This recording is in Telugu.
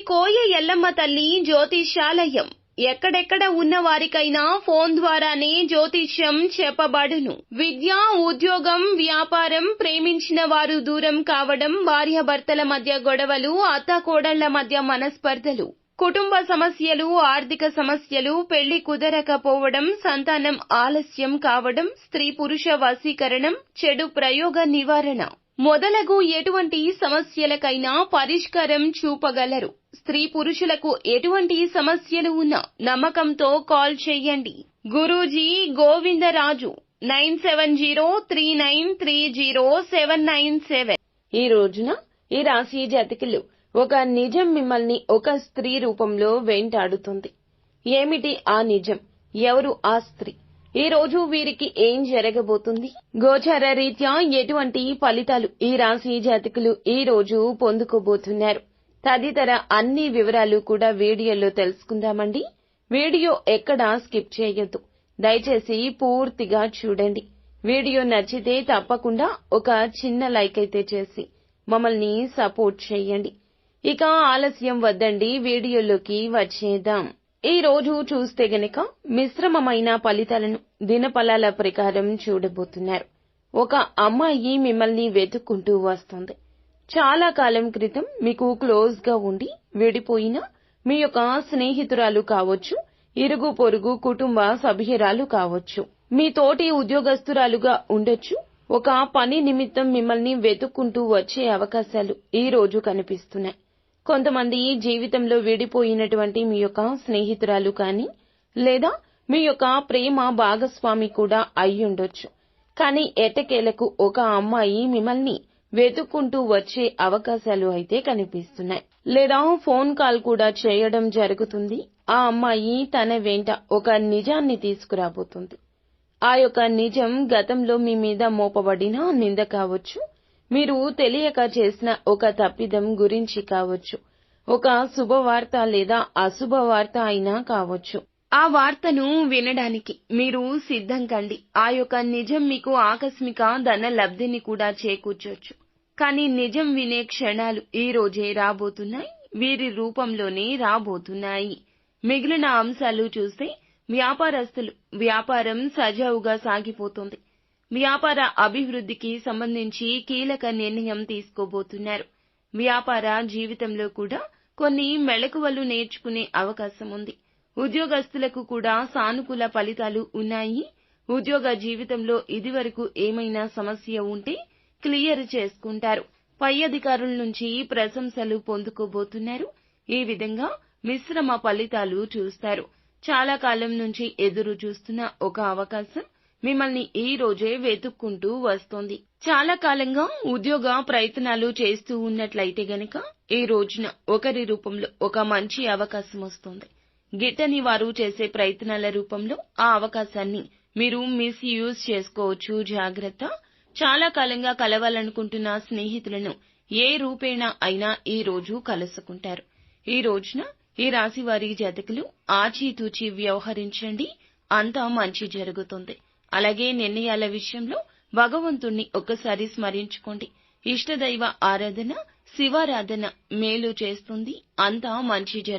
కోయ ఎల్లమ్మ తల్లి జ్యోతిష్యాలయం ఎక్కడెక్కడ ఉన్న వారికైనా ఫోన్ ద్వారానే జ్యోతిష్యం చెప్పబడును. విద్య, ఉద్యోగం, వ్యాపారం, ప్రేమించిన వారు దూరం కావడం, భార్యాభర్తల మధ్య గొడవలు, అత్తాకోడళ్ల మధ్య మనస్పర్ధలు, కుటుంబ సమస్యలు, ఆర్థిక సమస్యలు, పెళ్లి కుదరకపోవడం, సంతానం ఆలస్యం కావడం, స్త్రీ పురుష వశీకరణం, చెడు ప్రయోగ నివారణ మొదలగు ఎటువంటి సమస్యలకైనా పరిష్కారం చూపగలరు. స్త్రీ పురుషులకు ఎటువంటి సమస్యలు ఉన్నా నమ్మకంతో కాల్ చేయండి. గురూజీ గోవిందరాజు 9703930797. ఈ రోజున ఈ రాశి జాతకులు ఒక నిజం మిమ్మల్ని ఒక స్త్రీ రూపంలో వెంటాడుతుంది. ఏమిటి ఆ నిజం? ఎవరు ఆ స్త్రీ? ఈ రోజు వీరికి ఏం జరగబోతుంది? గోచార రీత్యా ఎటువంటి ఫలితాలు ఈ రాశి జాతకులు ఈ రోజు పొందుకోబోతున్నారు? తదితర అన్ని వివరాలు కూడా వీడియోలో తెలుసుకుందామండి. వీడియో ఎక్కడా స్కిప్ చేయొద్దు. దయచేసి పూర్తిగా చూడండి. వీడియో నచ్చితే తప్పకుండా ఒక చిన్న లైక్ అయితే చేసి మమ్మల్ని సపోర్ట్ చేయండి. ఇక ఆలస్యం వద్దండి, వీడియోలోకి వచ్చేద్దాం. ఈ రోజు చూస్తే గనక మిశ్రమమైన ఫలితాలను దినఫలాల ప్రకారం చూడబోతున్నారు. ఒక అమ్మాయి మిమ్మల్ని వెతుక్కుంటూ వస్తుంది. చాలా కాలం క్రితం మీకు క్లోజ్ గా ఉండి విడిపోయిన మీ యొక్క స్నేహితురాలు కావచ్చు, ఇరుగు పొరుగు కుటుంబ సభ్యురాలు కావచ్చు, మీ తోటి ఉద్యోగస్తురాలుగా ఉండొచ్చు. ఒక పని నిమిత్తం మిమ్మల్ని వెతుక్కుంటూ వచ్చే అవకాశాలు ఈ రోజు కనిపిస్తున్నాయి. కొంతమంది జీవితంలో విడిపోయినటువంటి మీ యొక్క స్నేహితురాలు కానీ లేదా మీ యొక్క ప్రేమ భాగస్వామి కూడా అయ్యుండొచ్చు. కానీ ఎట్టకేలకు ఒక అమ్మాయి మిమ్మల్ని వెతుక్కుంటూ వచ్చే అవకాశాలు అయితే కనిపిస్తున్నాయి. లేదా ఫోన్ కాల్ కూడా చేయడం జరుగుతుంది. ఆ అమ్మాయి తన వెంట ఒక నిజాన్ని తీసుకురాబోతుంది. ఆ యొక్క నిజం గతంలో మీ మీద మోపబడిన నింద కావచ్చు, మీరు తెలియక చేసిన ఒక తప్పిదం గురించి కావచ్చు, ఒక శుభవార్త లేదా అశుభవార్త అయినా కావచ్చు. ఆ వార్తను వినడానికి మీరు సిద్ధం కండి. ఆ యొక్క నిజం మీకు ఆకస్మిక ధన లబ్ధిని కూడా చేకూర్చొచ్చు. కానీ నిజం వినే క్షణాలు ఈ రోజే రాబోతున్నాయి. వీరి రూపంలోనే రాబోతున్నాయి. మిగిలిన అంశాలు చూస్తే వ్యాపారస్తులు వ్యాపారం సజావుగా సాగిపోతుంది. వ్యాపార అభివృద్ధికి సంబంధించి కీలక నిర్ణయం తీసుకోబోతున్నారు. వ్యాపార జీవితంలో కూడా కొన్ని మెళకువలు నేర్చుకునే అవకాశం ఉంది. ఉద్యోగస్తులకు కూడా సానుకూల ఫలితాలు ఉన్నాయి. ఉద్యోగ జీవితంలో ఇదివరకు ఏమైనా సమస్య ఉంటే క్లియర్ చేసుకుంటారు. పై అధికారుల నుంచి ప్రశంసలు పొందుకోబోతున్నారు. ఈ విధంగా మిశ్రమ ఫలితాలు చూస్తారు. చాలా కాలం నుంచి ఎదురు చూస్తున్న ఒక అవకాశం మిమ్మల్ని ఈ రోజే వెతుక్కుంటూ వస్తోంది. చాలా కాలంగా ఉద్యోగ ప్రయత్నాలు చేస్తూ ఉన్నట్లయితే గనక ఈ రోజున ఒకరి రూపంలో ఒక మంచి అవకాశం వస్తుంది. గిట్టని వారు చేసే ప్రయత్నాల రూపంలో ఆ అవకాశాన్ని మీరు మిస్యూజ్ చేసుకోవచ్చు. జాగ్రత్త. చాలా కాలంగా కలవాలనుకుంటున్న స్నేహితులను ఏ రూపేణా అయినా ఈ రోజు కలుసుకుంటారు. ఈ రోజున ఈ రాశి వారి జాతకులు ఆచితూచి వ్యవహరించండి. అంతా మంచి జరుగుతుంది. అలాగే నిర్ణయాల విషయంలో భగవంతుణ్ణి ఒక్కసారి స్మరించుకోండి. ఇష్టదైవ ఆరాధన, శివారాధన మేలు చేస్తుంది. అంతా మంచి జరుగుతుంది.